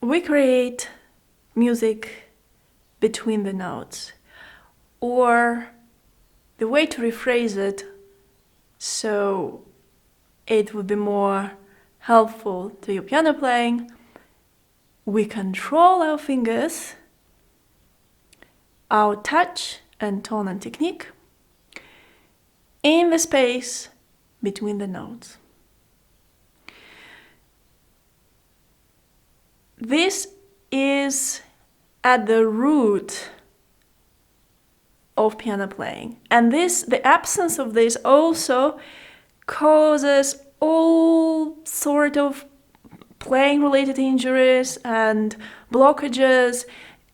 we create music between the notes, or the way to rephrase it so it would be more helpful to your piano playing, we control our fingers, our touch and tone and technique in the space between the notes. This is at the root of piano playing, and the absence of this also causes all sort of playing related injuries and blockages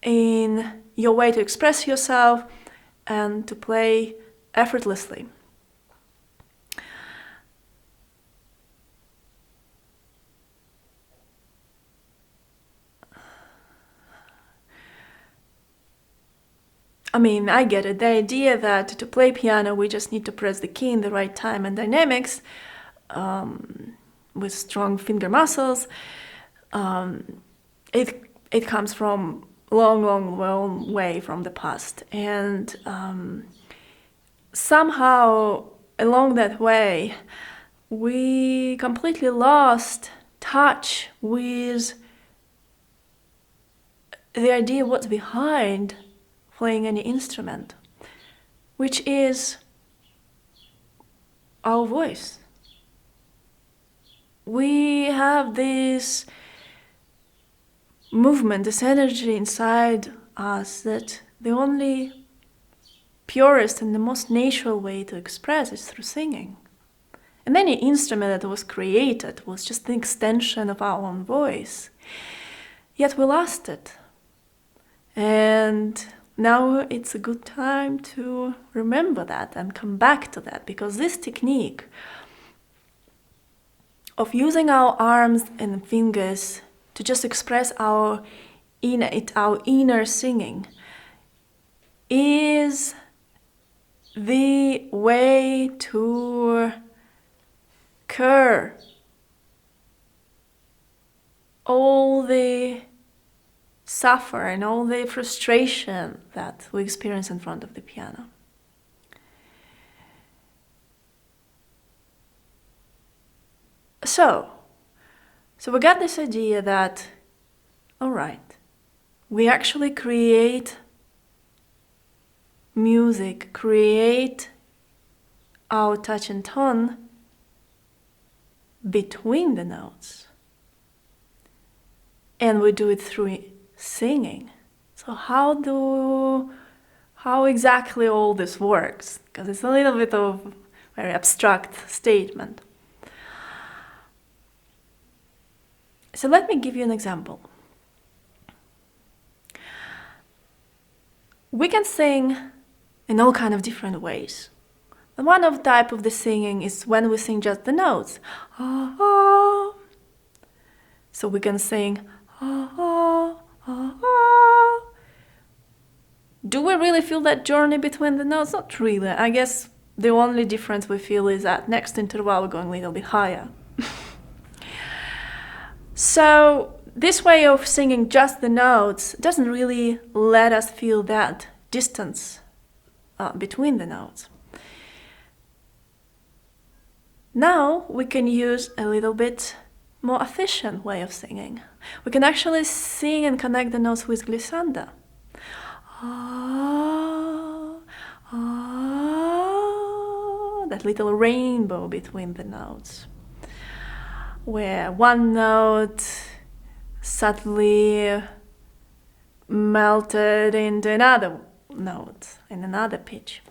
in your way to express yourself and to play effortlessly. I mean, I get it. The idea that to play piano we just need to press the key in the right time and dynamics with strong finger muscles. It comes from long way from the past, and somehow along that way we completely lost touch with the idea what's behind playing any instrument, which is our voice. We have this movement, this energy inside us that the only purest and the most natural way to express is through singing. And any instrument that was created was just an extension of our own voice. Yet we lost it. And now it's a good time to remember that and come back to that, because this technique of using our arms and fingers to just express our inner singing is the way to cure all the suffer and all the frustration that we experience in front of the piano. So we got this idea that, all right, we actually create music, create our touch and tone between the notes. And we do it through singing. So how exactly all this works? Because it's a little bit of a very abstract statement. So let me give you an example. We can sing in all kind of different ways. And one of type of the singing is when we sing just the notes. Ah, ah. So we can sing ah, ah, ah, ah. Do we really feel that journey between the notes? Not really. I guess the only difference we feel is that next interval we're going a little bit higher. So this way of singing just the notes doesn't really let us feel that distance between the notes. Now we can use a little bit more efficient way of singing. We can actually sing and connect the notes with glissando. Ah, ah, that little rainbow between the notes, where one note subtly melted into another note in another pitch.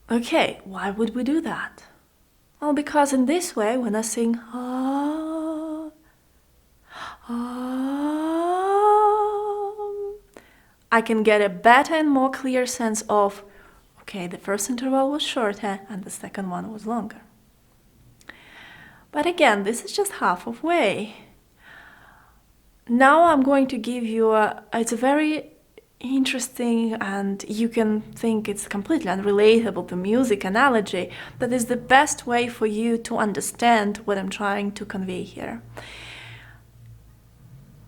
Okay, why would we do that? Well, because in this way, when I sing ah, ah, I can get a better and more clear sense of, okay, the first interval was shorter and the second one was longer. But again, this is just half of way. Now I'm going to give you it's a very interesting, and you can think it's completely unrelatable to music analogy, that is the best way for you to understand what I'm trying to convey here.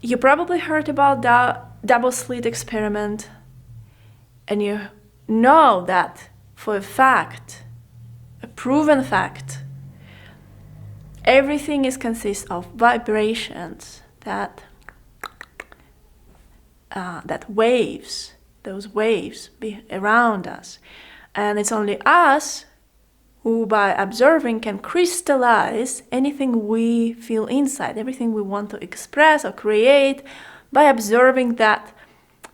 You probably heard about the double slit experiment, and you know that for a fact, a proven fact, everything consists of vibrations, that waves, those waves be around us. And it's only us who, by observing, can crystallize anything we feel inside, everything we want to express or create. By observing that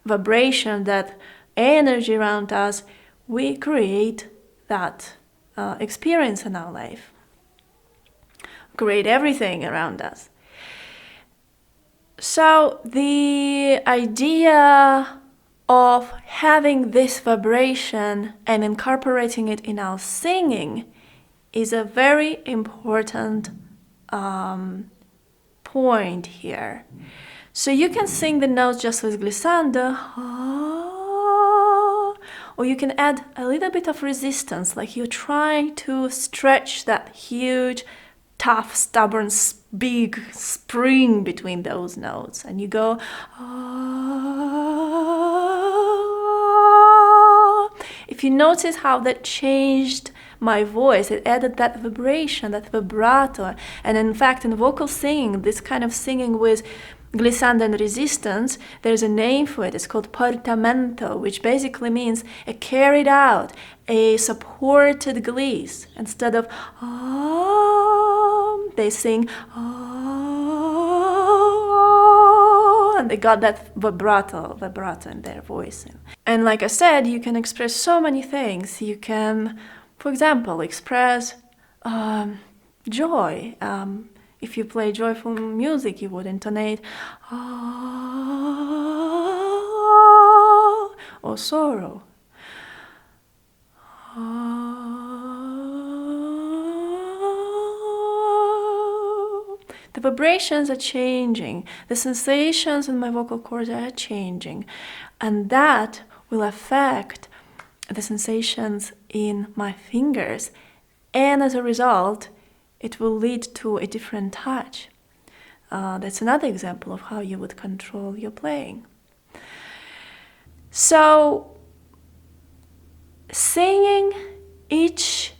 vibration, that energy around us, we create that experience in our life, create everything around us. So the idea of having this vibration and incorporating it in our singing is a very important point here. So you can sing the notes just with glissando, or you can add a little bit of resistance, like you're trying to stretch that huge, tough, stubborn, big spring between those notes, and you go, If you notice how that changed my voice, it added that vibration, that vibrato. And in fact, in vocal singing, this kind of singing with glissando and resistance, there's a name for it. It's called portamento, which basically means a carried out, a supported gliss. Instead of they sing and they got that vibrato in their voice. And like I said, you can express so many things. You can, for example, express joy. If you play joyful music, you would intonate or sorrow. The vibrations are changing. The sensations in my vocal cords are changing. And that will affect the sensations in my fingers. And as a result, it will lead to a different touch. That's another example of how you would control your playing. So, singing, each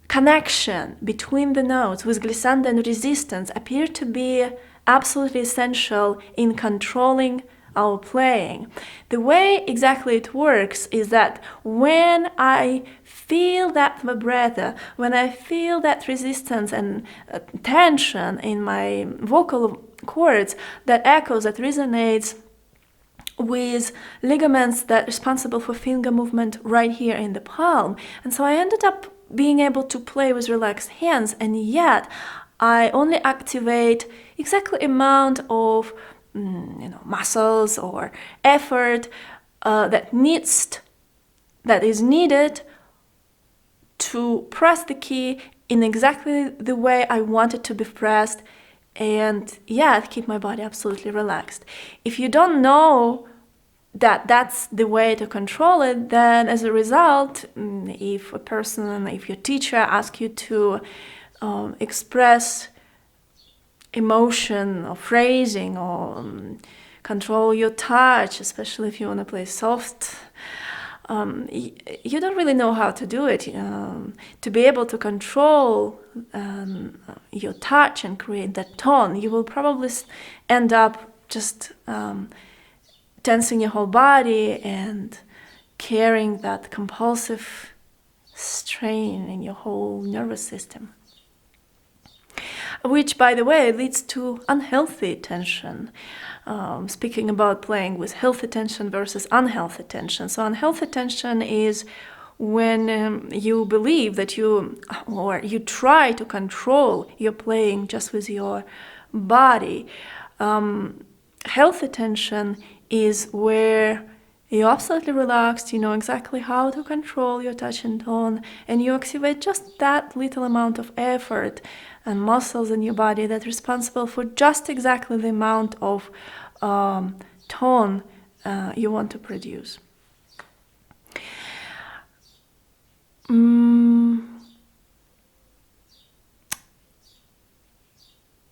connection between the notes with glissando and resistance appear to be absolutely essential in controlling our playing. The way exactly it works is that when I feel that vibrato, when I feel that resistance and tension in my vocal cords, that echoes, that resonates with ligaments that are responsible for finger movement right here in the palm. And so I ended up being able to play with relaxed hands, and yet I only activate exactly amount of muscles or effort that is needed to press the key in exactly the way I want it to be pressed, and yet keep my body absolutely relaxed. If you don't know that that's the way to control it, then as a result, if your teacher asks you to express emotion or phrasing or control your touch, especially if you want to play soft, you don't really know how to do it. To be able to control your touch and create that tone, you will probably end up just tensing your whole body and carrying that compulsive strain in your whole nervous system. Which, by the way, leads to unhealthy tension. Speaking about playing with healthy tension versus unhealthy tension. So unhealthy tension is when you believe that you try to control your playing just with your body. Healthy tension is where you're absolutely relaxed, you know exactly how to control your touch and tone, and you activate just that little amount of effort and muscles in your body that's responsible for just exactly the amount of tone you want to produce.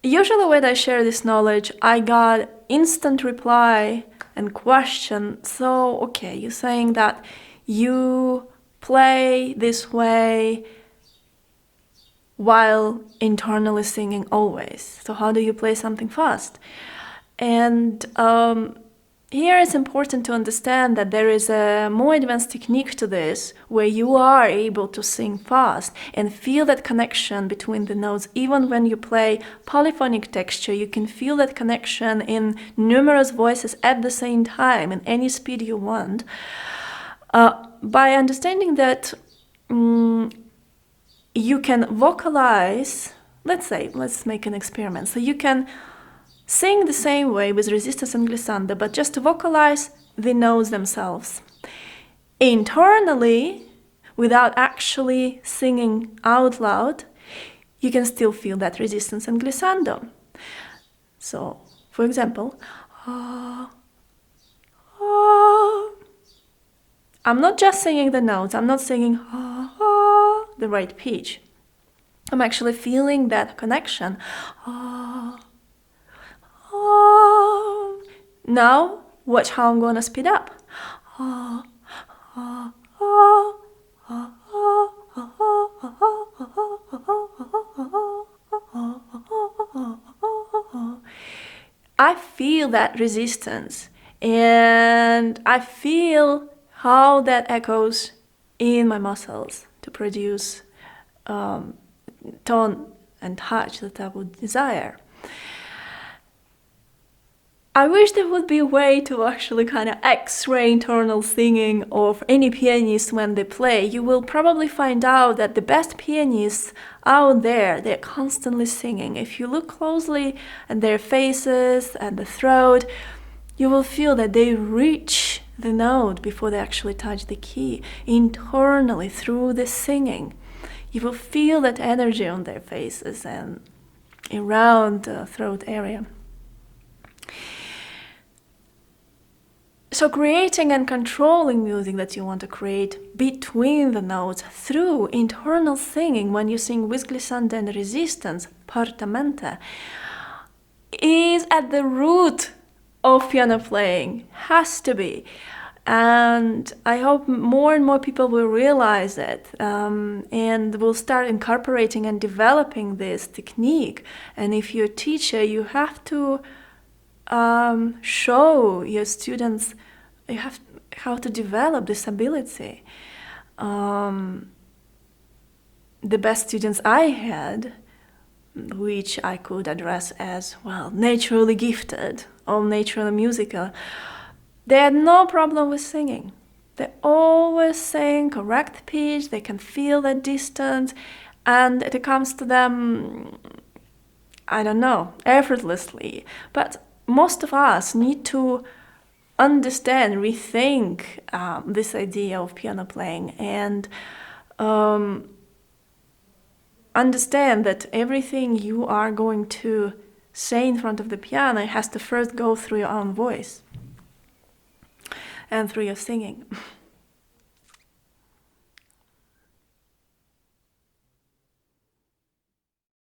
Usually when I share this knowledge, I got instant reply and question. So, okay, you're saying that you play this way while internally singing always. So how do you play something fast? And here it's important to understand that there is a more advanced technique to this, where you are able to sing fast and feel that connection between the notes. Even when you play polyphonic texture, you can feel that connection in numerous voices at the same time, in any speed you want. By understanding that you can vocalize, let's make an experiment. So you can sing the same way with resistance and glissando, but just vocalize the notes themselves. Internally, without actually singing out loud, you can still feel that resistance and glissando. So, for example, I'm not just singing the notes, I'm not singing the right pitch. I'm actually feeling that connection. Now, watch how I'm gonna speed up. I feel that resistance, and I feel how that echoes in my muscles to produce tone and touch that I would desire. I wish there would be a way to actually kind of x-ray internal singing of any pianist when they play. You will probably find out that the best pianists out there, they're constantly singing. If you look closely at their faces and the throat, you will feel that they reach the note before they actually touch the key internally through the singing. You will feel that energy on their faces and around the throat area. So creating and controlling music that you want to create between the notes through internal singing, when you sing with glissando and resistance, portamento, is at the root of piano playing, has to be. And I hope more and more people will realize it and will start incorporating and developing this technique. And if you're a teacher, you have to show your students how to develop this ability. The best students I had, which I could address as, well, naturally gifted or naturally musical, they had no problem with singing. They always sing correct pitch, they can feel the distance, and it comes to them, I don't know, effortlessly. But most of us need to understand, rethink this idea of piano playing, and understand that everything you are going to say in front of the piano has to first go through your own voice and through your singing.